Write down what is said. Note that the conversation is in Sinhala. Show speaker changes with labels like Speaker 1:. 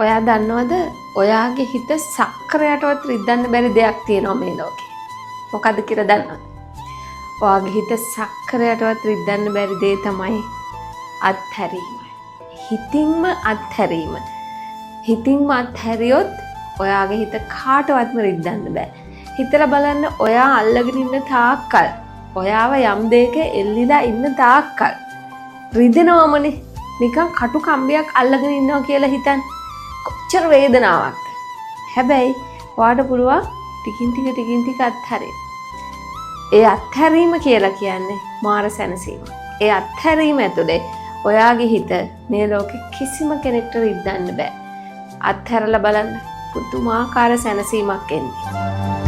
Speaker 1: ඔයා දන්නවද ඔයාගේ හිත සක්‍රයටවත් රිද්දන්න බැරි දෙයක් තියෙනවා මේ ලෝකේ. මොකද්ද කියලා දන්නවද? ඔයාගේ හිත සක්‍රයටවත් රිද්දන්න බැරි දේ තමයි අත්හැරීම. හිතින්ම අත්හැරීම. හිතින්ම අත්හැරියොත් ඔයාගේ හිත කාටවත්ම රිද්දන්න බෑ. හිතලා බලන්න ඔයා අල්ලගෙන ඉන්න තාක්කල් ඔයාව යම් දෙයක එල්ලිලා ඉන්න තාක්කල් රිදෙනවමනේ. නිකන් කටු කම්බියක් අල්ලගෙන ඉන්නවා කියලා හිතන්න. කොච්චර වේදනාවක්ද. හැබැයි ඔයාට පුළුවන් ටිකින් ටික අත්හැරෙන්න. ඒ අත්හැරීම කියලා කියන්නේ මාර සැනසීම. ඒ අත්හැරීම ඇතුලේ ඔයාගේ හිත මේ ලෝකෙ කිසිම කෙනෙක්ට රිද්දන්න බෑ. අත්හැරලා බලන්න පුදුමාකාර සැනසීමක් එන්නේ.